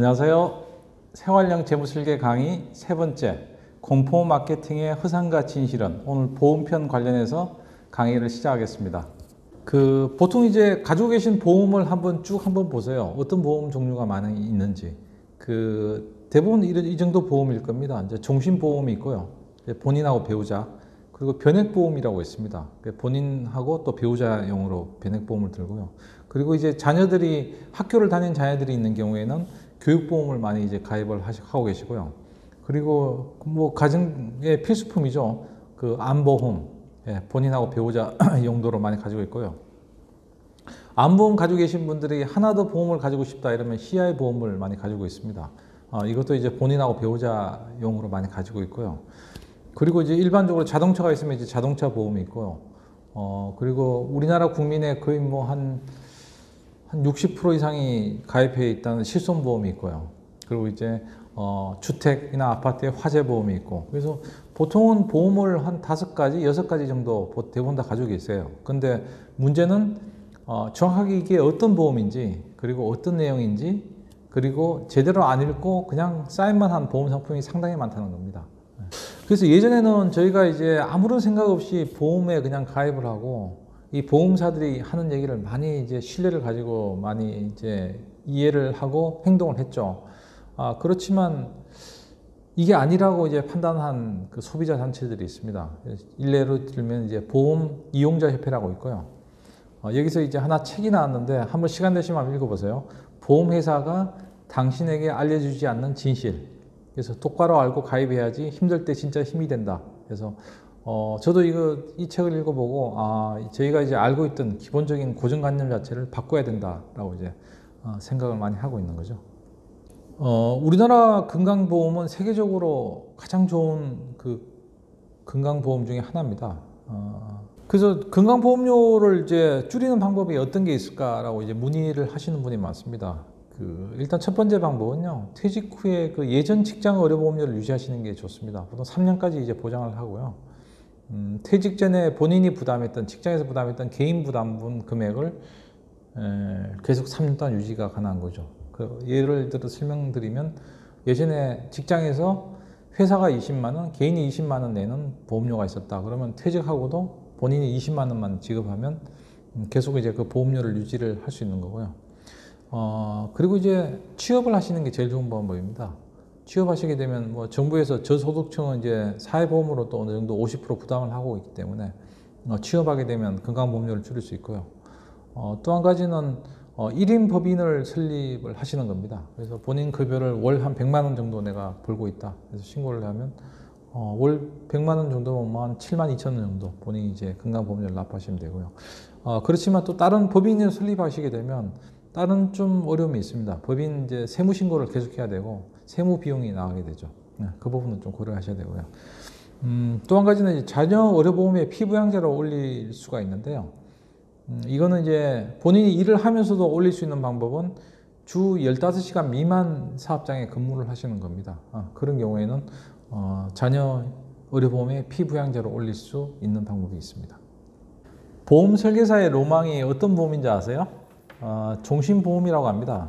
안녕하세요. 생활형 재무설계 강의 세 번째, 공포 마케팅의 허상과 진실은, 오늘 보험편 관련해서 강의를 시작하겠습니다. 보통 이제 가지고 계신 보험을 한번 보세요. 어떤 보험 종류가 많이 있는지. 대부분 이 정도 보험일 겁니다. 이제 종신보험이 있고요. 본인하고 배우자. 그리고 변액보험이라고 있습니다. 본인하고 또 배우자용으로 변액보험을 들고요. 그리고 이제 학교를 다니는 자녀들이 있는 경우에는 교육보험을 많이 이제 가입을 하고 계시고요. 그리고 뭐 가정의 필수품이죠. 암보험. 본인하고 배우자 용도로 많이 가지고 있고요. 암보험 가지고 계신 분들이 하나 더 보험을 가지고 싶다 이러면 CI 보험을 많이 가지고 있습니다. 이것도 이제 본인하고 배우자용으로 많이 가지고 있고요. 그리고 이제 일반적으로 자동차가 있으면 이제 자동차 보험이 있고요. 그리고 우리나라 국민의 거의 뭐 한 60% 이상이 가입해 있다는 실손보험이 있고요. 그리고 이제 주택이나 아파트의 화재보험이 있고, 그래서 보통은 보험을 한 5가지, 6가지 정도 대부분 다 가지고 있어요. 근데 문제는 정확하게 이게 어떤 보험인지, 그리고 어떤 내용인지, 그리고 제대로 안 읽고 그냥 사인만 한 보험 상품이 상당히 많다는 겁니다. 그래서 예전에는 저희가 이제 아무런 생각 없이 보험에 그냥 가입을 하고, 이 보험사들이 하는 얘기를 많이 이제 신뢰를 가지고 많이 이제 이해를 하고 행동을 했죠. 그렇지만 이게 아니라고 이제 판단한 소비자 단체들이 있습니다. 일례로 들면 이제 보험 이용자 협회라고 있고요. 여기서 이제 하나 책이 나왔는데 한번 시간 되시면 한번 읽어보세요. 보험회사가 당신에게 알려주지 않는 진실. 그래서 똑바로 알고 가입해야지 힘들 때 진짜 힘이 된다. 그래서 저도 이 책을 읽어보고 저희가 이제 알고 있던 기본적인 고정관념 자체를 바꿔야 된다라고 이제 생각을 많이 하고 있는 거죠. 우리나라 건강보험은 세계적으로 가장 좋은 건강보험 중에 하나입니다. 그래서 건강보험료를 이제 줄이는 방법이 어떤 게 있을까라고 이제 문의를 하시는 분이 많습니다. 일단 첫 번째 방법은요, 퇴직 후에 예전 직장 의료보험료를 유지하시는 게 좋습니다. 보통 3년까지 이제 보장을 하고요. 퇴직 전에 본인이 직장에서 부담했던 개인 부담분 금액을 계속 3년 동안 유지가 가능한 거죠. 예를 들어 설명드리면, 예전에 직장에서 회사가 20만 원, 개인이 20만 원 내는 보험료가 있었다. 그러면 퇴직하고도 본인이 20만 원만 지급하면 계속 이제 그 보험료를 유지를 할 수 있는 거고요. 그리고 이제 취업을 하시는 게 제일 좋은 방법입니다. 취업하시게 되면 뭐 정부에서 저소득층은 이제 사회보험으로 또 어느 정도 50% 부담을 하고 있기 때문에 취업하게 되면 건강보험료를 줄일 수 있고요. 또 한 가지는 1인 법인을 설립을 하시는 겁니다. 그래서 본인 급여를 월 한 100만 원 정도 내가 벌고 있다. 그래서 신고를 하면 월 100만 원 정도면 한 7만 2천 원 정도 본인이 이제 건강보험료를 납부하시면 되고요. 그렇지만 또 다른 법인을 설립하시게 되면 다른 좀 어려움이 있습니다. 법인 이제 세무 신고를 계속 해야 되고 세무 비용이 나가게 되죠. 그 부분은 좀 고려하셔야 되고요. 또 한 가지는 이제 자녀 의료보험의 피부양자를 올릴 수가 있는데요. 이거는 이제 본인이 일을 하면서도 올릴 수 있는 방법은 주 15시간 미만 사업장에 근무를 하시는 겁니다. 그런 경우에는 자녀 의료보험의 피부양자를 올릴 수 있는 방법이 있습니다. 보험 설계사의 로망이 어떤 보험인지 아세요? 종신보험이라고 합니다.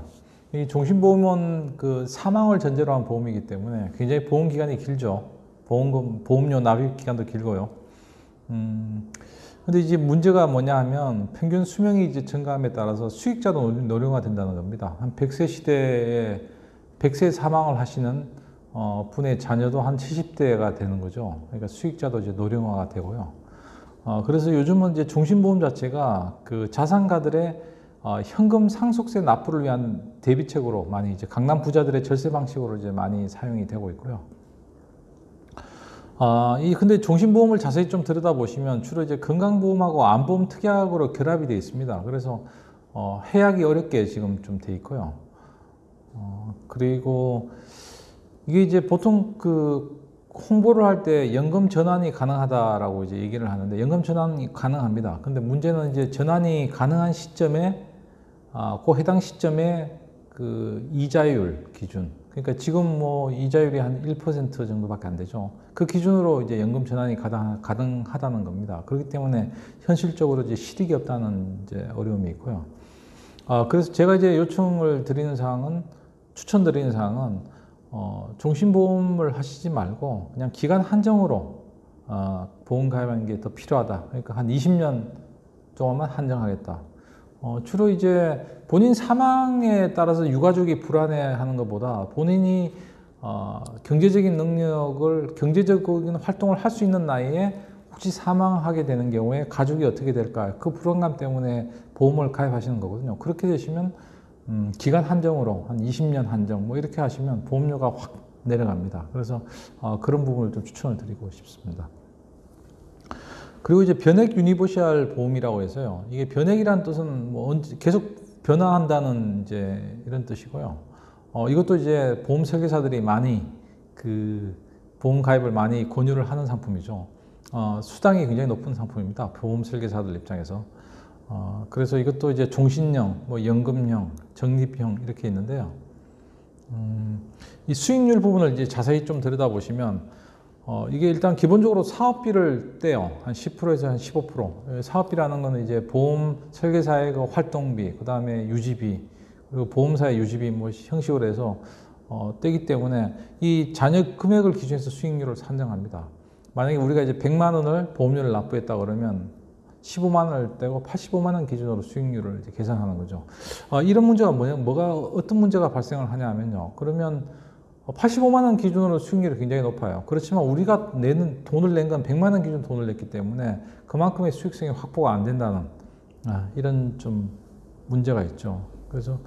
이 종신보험은 사망을 전제로 한 보험이기 때문에 굉장히 보험 기간이 길죠. 보험료 납입 기간도 길고요. 근데 이제 문제가 뭐냐 하면 평균 수명이 이제 증가함에 따라서 수익자도 노령화된다는 겁니다. 한 100세 시대에 100세 사망을 하시는 분의 자녀도 한 70대가 되는 거죠. 그러니까 수익자도 이제 노령화가 되고요. 그래서 요즘은 이제 종신보험 자체가 자산가들의 현금 상속세 납부를 위한 대비책으로 많이 이제 강남 부자들의 절세 방식으로 이제 많이 사용이 되고 있고요. 근데 종신보험을 자세히 좀 들여다보시면 주로 이제 건강보험하고 암보험 특약으로 결합이 되어 있습니다. 그래서 해약이 어렵게 지금 좀 돼 있고요. 그리고 이게 이제 보통 홍보를 할 때 연금 전환이 가능하다라고 이제 얘기를 하는데, 연금 전환이 가능합니다. 근데 문제는 이제 전환이 가능한 시점에 그 해당 시점에 이자율 기준, 그러니까 지금 뭐 이자율이 한 1% 정도밖에 안 되죠. 그 기준으로 이제 연금 전환이 가능하다는 겁니다. 그렇기 때문에 현실적으로 이제 실익이 없다는 이제 어려움이 있고요. 그래서 제가 이제 요청을 드리는 사항은 추천드리는 사항은 종신보험을 하시지 말고 그냥 기간 한정으로 보험 가입하는 게 더 필요하다. 그러니까 한 20년 동안만 한정하겠다. 주로 이제 본인 사망에 따라서 유가족이 불안해하는 것보다 본인이 경제적인 능력을 경제적인 활동을 할 수 있는 나이에 혹시 사망하게 되는 경우에 가족이 어떻게 될까 그 불안감 때문에 보험을 가입하시는 거거든요. 그렇게 되시면 기간 한정으로 한 20년 한정 뭐 이렇게 하시면 보험료가 확 내려갑니다. 그래서 그런 부분을 좀 추천을 드리고 싶습니다. 그리고 이제 변액 유니버셜 보험이라고 해서요. 이게 변액이란 뜻은 뭐 계속 변화한다는 이제 이런 뜻이고요. 이것도 이제 보험 설계사들이 많이 그 보험 가입을 많이 권유를 하는 상품이죠. 수당이 굉장히 높은 상품입니다. 보험 설계사들 입장에서. 그래서 이것도 이제 종신형, 뭐 연금형, 적립형 이렇게 있는데요. 이 수익률 부분을 이제 자세히 좀 들여다보시면 이게 일단 기본적으로 사업비를 떼요. 한 10%에서 한 15%. 사업비라는 거는 이제 보험 설계사의 그 활동비, 그 다음에 유지비, 그리고 보험사의 유지비 뭐 형식으로 해서 떼기 때문에 이 잔여 금액을 기준해서 수익률을 산정합니다. 만약에 우리가 이제 100만 원을 보험료를 납부했다 그러면 15만 원을 떼고 85만 원 기준으로 수익률을 이제 계산하는 거죠. 이런 문제가 어떤 문제가 발생을 하냐면요. 그러면 85만 원 기준으로 수익률이 굉장히 높아요. 그렇지만 우리가 돈을 낸 건 100만 원 기준 돈을 냈기 때문에 그만큼의 수익성이 확보가 안 된다는 이런 좀 문제가 있죠. 그래서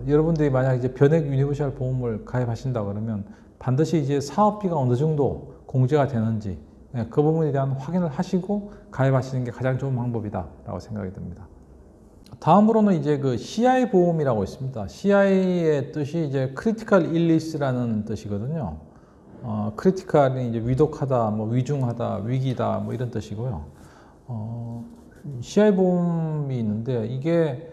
여러분들이 만약 이제 변액 유니버셜 보험을 가입하신다 그러면 반드시 이제 사업비가 어느 정도 공제가 되는지 그 부분에 대한 확인을 하시고 가입하시는 게 가장 좋은 방법이다라고 생각이 듭니다. 다음으로는 이제 그 CI 보험이라고 있습니다. CI의 뜻이 이제 크리티컬 일리스라는 뜻이거든요. 크리티컬이 이제 위독하다, 뭐 위중하다, 위기다, 뭐 이런 뜻이고요. CI 보험이 있는데 이게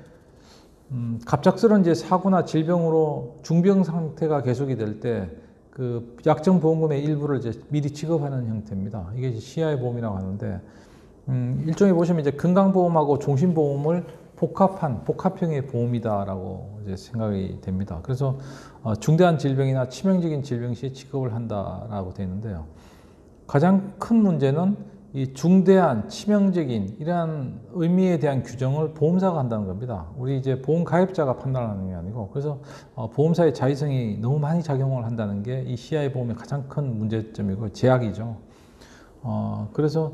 갑작스러운 이제 사고나 질병으로 중병 상태가 계속이 될 때 그 약정 보험금의 일부를 이제 미리 지급하는 형태입니다. 이게 이제 CI 보험이라고 하는데 일종의 보시면 이제 건강보험하고 종신보험을 복합형의 보험이다라고 이제 생각이 됩니다. 그래서 중대한 질병이나 치명적인 질병 시 지급을 한다라고 되어 있는데요. 가장 큰 문제는 이 중대한 치명적인 이러한 의미에 대한 규정을 보험사가 한다는 겁니다. 우리 이제 보험 가입자가 판단하는 게 아니고 그래서 보험사의 자의성이 너무 많이 작용을 한다는 게 이 CI 보험의 가장 큰 문제점이고 제약이죠. 그래서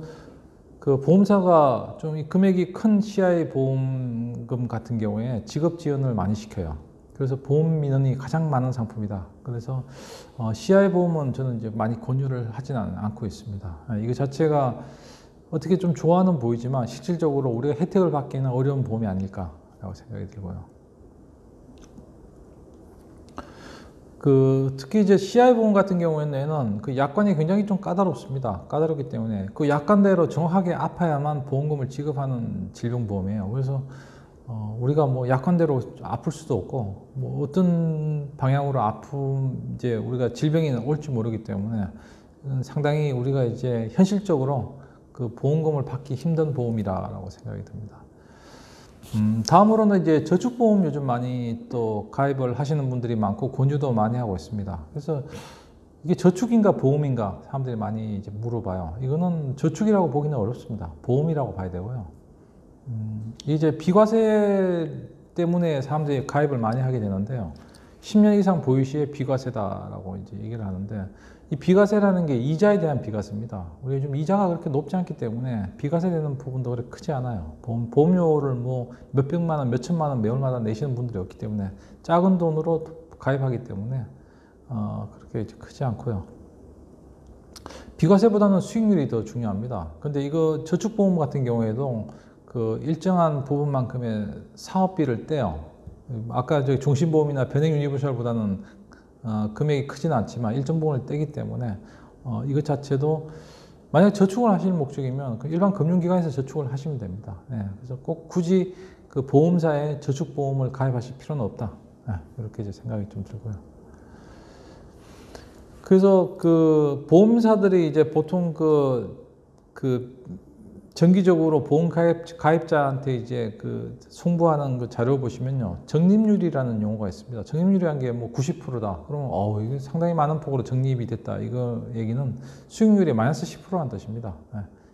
그 보험사가 좀 이 금액이 큰 CI 보험금 같은 경우에 지급 지연을 많이 시켜요. 그래서 보험 민원이 가장 많은 상품이다. 그래서 CI 보험은 저는 이제 많이 권유를 하지는 않고 있습니다. 이거 자체가 어떻게 좀 좋아는 보이지만 실질적으로 우리가 혜택을 받기는 어려운 보험이 아닐까라고 생각이 들고요. 특히 이제 CI 보험 같은 경우에는 그 약관이 굉장히 좀 까다롭습니다. 까다롭기 때문에 그 약관대로 정확하게 아파야만 보험금을 지급하는 질병보험이에요. 그래서 우리가 뭐 약관대로 아플 수도 없고 뭐 어떤 방향으로 이제 우리가 질병이 올지 모르기 때문에 상당히 우리가 이제 현실적으로 그 보험금을 받기 힘든 보험이라고 생각이 듭니다. 다음으로는 이제 저축보험 요즘 많이 또 가입을 하시는 분들이 많고 권유도 많이 하고 있습니다. 그래서 이게 저축인가 보험인가 사람들이 많이 이제 물어봐요. 이거는 저축이라고 보기는 어렵습니다. 보험이라고 봐야 되고요. 이제 비과세 때문에 사람들이 가입을 많이 하게 되는데요. 10년 이상 보유 시에 비과세다라고 이제 얘기를 하는데 이 비과세라는 게 이자에 대한 비과세입니다. 우리 요즘 이자가 그렇게 높지 않기 때문에 비과세 되는 부분도 그렇게 크지 않아요. 보험료를 뭐 몇백만 원, 몇천만 원 매월마다 내시는 분들이 없기 때문에 작은 돈으로 가입하기 때문에 그렇게 이제 크지 않고요. 비과세보다는 수익률이 더 중요합니다. 근데 이거 저축보험 같은 경우에도 그 일정한 부분만큼의 사업비를 떼요. 아까 저 종신보험이나 변액 유니버셜보다는 금액이 크지는 않지만 일정 부분을 떼기 때문에 이것 자체도 만약 저축을 하실 목적이면 일반 금융기관에서 저축을 하시면 됩니다. 그래서 꼭 굳이 그 보험사에 저축보험을 가입하실 필요는 없다. 이렇게 이제 생각이 좀 들고요. 그래서 그 보험사들이 이제 보통 정기적으로 보험 가입자한테 이제 그 송부하는 그 자료 보시면요. 적립률이라는 용어가 있습니다. 적립률이라는 게 뭐 90%다. 그러면 이게 상당히 많은 폭으로 적립이 됐다. 이거 얘기는 수익률이 마이너스 10%라는 뜻입니다.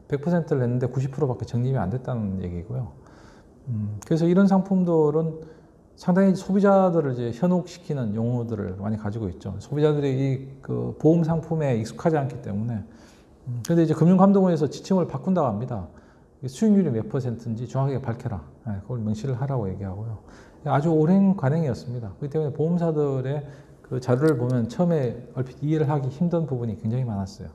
100%를 냈는데 90%밖에 적립이 안 됐다는 얘기고요. 그래서 이런 상품들은 상당히 소비자들을 이제 현혹시키는 용어들을 많이 가지고 있죠. 소비자들이 이 그 보험 상품에 익숙하지 않기 때문에. 근데 이제 금융감독원에서 지침을 바꾼다고 합니다. 수익률이 몇 %인지 정확하게 밝혀라. 그걸 명시를 하라고 얘기하고요. 아주 오랜 관행이었습니다. 그렇기 때문에 보험사들의 그 자료를 보면 처음에 얼핏 이해를 하기 힘든 부분이 굉장히 많았어요.